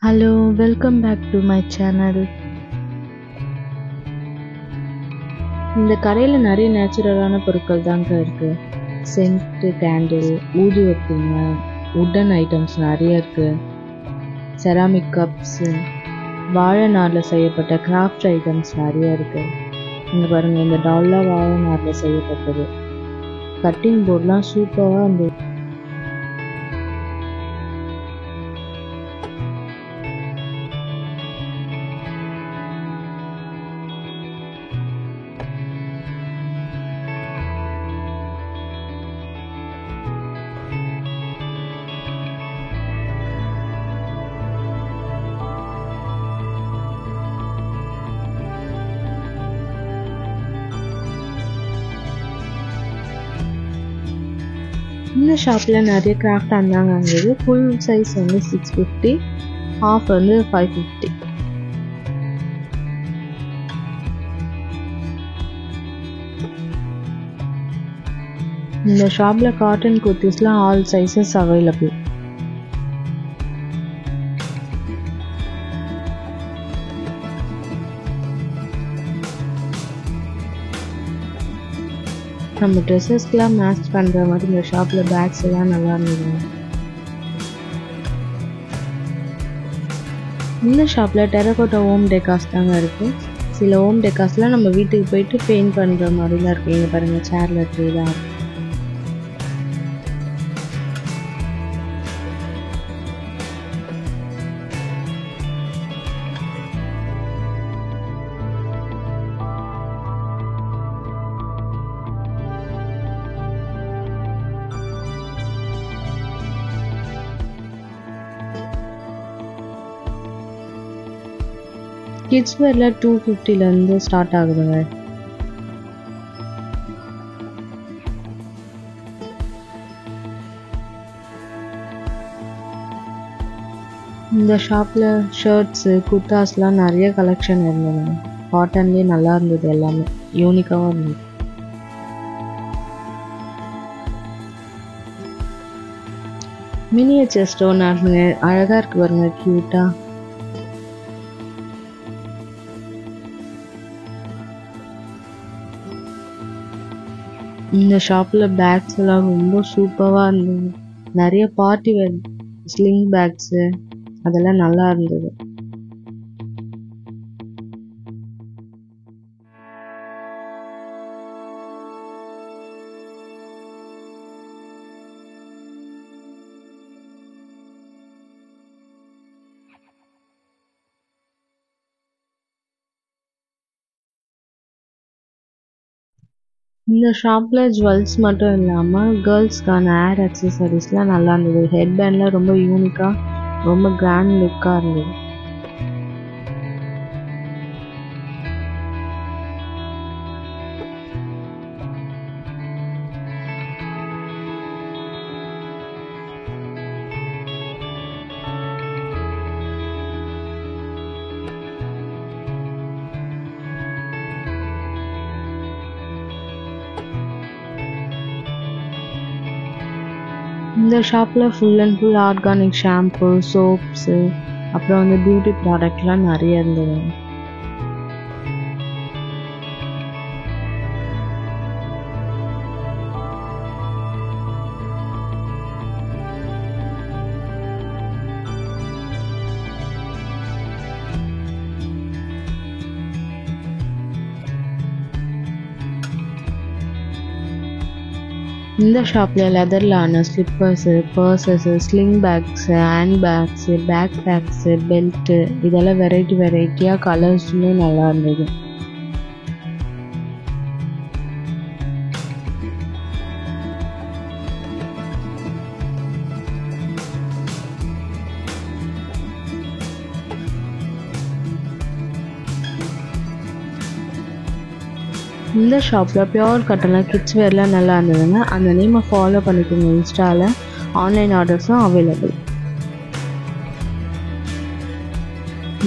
Hello, welcome back to my channel. இந்த கடையில் நிறைய நேச்சுரலான பொருட்கள் தாங்க இருக்கு. சென்ட், கேண்டில், ஊதுவத்திங்க, உட்டன் ஐட்டம்ஸ் நிறைய இருக்கு. செராமிக் கப்ஸ், வாழை நாரில் செய்யப்பட்ட கிராஃப்ட் ஐட்டம்ஸ் நிறைய இருக்கு. இங்க பாருங்க, இந்த டால்லாம் வாழை நாரில் செய்யப்பட்டது. கட்டிங் போர்ட்லாம் சூப்பராக இருந்தது. இந்த ஷாப்பில் நிறைய கிராஃப்ட் இருந்தாங்க. அங்கே ஃபுல் சைஸ் வந்து 650, ஹாஃப் வந்து 550. இந்த ஷாப்பில் காட்டன் குர்த்திஸ்லாம் ஆல் சைஸஸ் அவைலபிள். நம்ம ட்ரெஸ்ஸஸ்க்கெலாம் மேட்ச் பண்ணுற மாதிரி இந்த ஷாப்பில் பேக்ஸ் எல்லாம் நல்லா இருந்தது. இந்த ஷாப்பில் டெரகோட்டா ஹோம் டெக்காஸ் தாங்க இருக்குது. சில ஹோம் டெக்காஸ்லாம் நம்ம வீட்டுக்கு போயிட்டு பெயிண்ட் பண்ணுற மாதிரிலாம் இருக்குது. இங்கே பாருங்கள், சேரில் இருக்குதான். கிட்ஸ் வேரில் 250லேருந்து ஸ்டார்ட் ஆகுதுங்க. இந்த ஷாப்பில் ஷர்ட்ஸு, குர்தாஸ்லாம் நிறைய கலெக்ஷன் இருந்ததுங்க. காட்டன்லேயே நல்லா இருந்தது, எல்லாமே யூனிக்காகவும் இருந்தது. மினியேச்சர் ஸ்டோன் அழகாக இருக்குது பாருங்க, க்யூட்டாக. இந்த ஷாப்பில் பேக்ஸ் எல்லாம் ரொம்ப சூப்பராக இருந்தது. நிறைய பார்ட்டி வேர் ஸ்லிங் பேக்ஸு அதெல்லாம் நல்லா இருந்தது. இந்த ஷாப்பில் ஜுவல்ஸ் மட்டும் இல்லாமல் கேர்ள்ஸ்க்கான ஏர் அக்சசரிஸ்லாம் நல்லா இருந்தது. ஹெட் பேண்ட்லாம் ரொம்ப யூனிக்காக, ரொம்ப கிராண்ட் லுக்காக இருந்தது. இந்த ஷாப்பில் full and full organic shampoo, soaps, அப்புறம் வந்து பியூட்டி ப்ராடக்ட்லாம் நிறைய இருந்தது. இந்த ஷாப்பில் லெதரில் ஆன slippers, purses, sling bags, hand bags, backpacks, belt இதெல்லாம் வெரைட்டியாக கலர்ஸுமே நல்லா இருந்தது. இந்த ஷாப்பில் பியோர் கட்டெல்லாம் கிட்ஸ் வேர்லாம் நல்லா இருந்ததுங்க. அந்த நேமை ஃபாலோ பண்ணிக்கோங்க. இன்ஸ்டாவில் ஆன்லைன் ஆர்டர்ஸும் அவைலபிள்.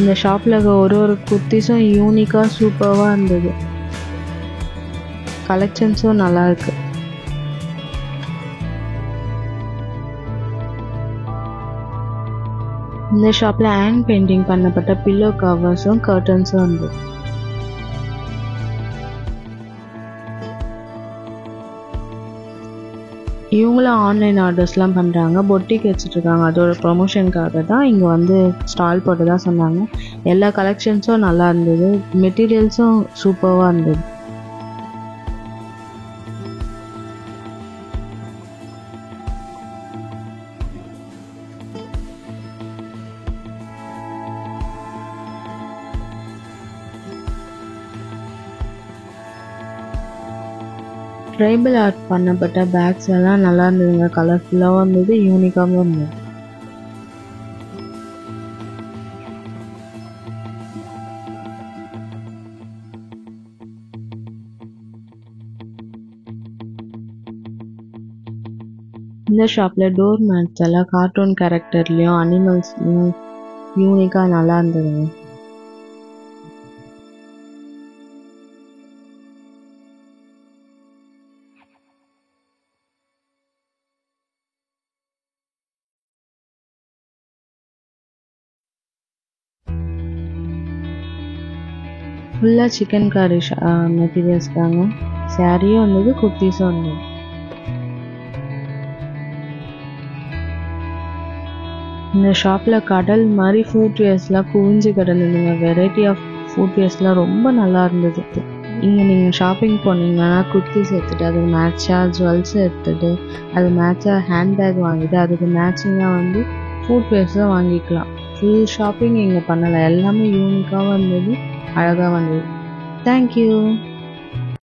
இந்த ஷாப்பில் ஒரு குர்த்திஸும் யூனிக்காக சூப்பராக இருந்தது. கலெக்ஷன்ஸும் நல்லா இருக்குது. இந்த ஷாப்பில் ஹேண்ட் பெயிண்டிங் பண்ணப்பட்ட பில்லோ கவர்ஸும் கர்டன்ஸும் இருந்தது. இவங்களும் ஆன்லைன் ஆர்டர்ஸ்லாம் பண்ணுறாங்க, பொட்டிக் வச்சுட்ருக்காங்க. அதோட ப்ரொமோஷனுக்காக தான் இங்கே வந்து ஸ்டால் போட்டு தான் சொன்னாங்க. எல்லா கலெக்ஷன்ஸும் நல்லா இருந்தது, மெட்டீரியல்ஸும் சூப்பராக இருந்தது. ட்ரைபல் ஆர்ட் பண்ணப்பட்ட பேக்ஸ் எல்லாம் நல்லா இருந்ததுங்க, கலர்ஃபுல்லாகவும் இருந்தது, யூனிக்காகவும் இருந்தது. இந்த ஷாப்பில் டோர் மேட்ஸ் எல்லாம் கார்ட்டூன் கேரக்டர்லேயும் அனிமல்ஸ்லையும் யூனிக்காக நல்லா இருந்ததுங்க. ஃபுல்லாக சிக்கன் கறி மெட்டீரியல்ஸ் தாங்க. சாரியும் இருந்தது, குர்த்திஸும் இருந்தது. இந்த ஷாப்பில் கடல் மாதிரி ஃபுட்வேர்ஸ்லாம் குவிஞ்சு கிடந்ததுங்க. வெரைட்டி ஆஃப் ஃபுட்வேர்ஸ்லாம் ரொம்ப நல்லா இருந்தது. இங்கே நீங்கள் ஷாப்பிங் போனீங்கன்னா குர்த்திஸ் எடுத்துகிட்டு அதுக்கு மேட்சாக ஜுவல்ஸ் எடுத்துகிட்டு அது மேட்சாக ஹேண்ட்பேக் வாங்கிட்டு அதுக்கு மேட்சிங்காக வந்து ஃபுட்வேர்ஸும் வாங்கிக்கலாம். ஃபுல் ஷாப்பிங் இங்கே பண்ணலாம். எல்லாமே யூனிக்காகவும் இருந்தது, அழகாக வந்தது. தேங்க்யூ.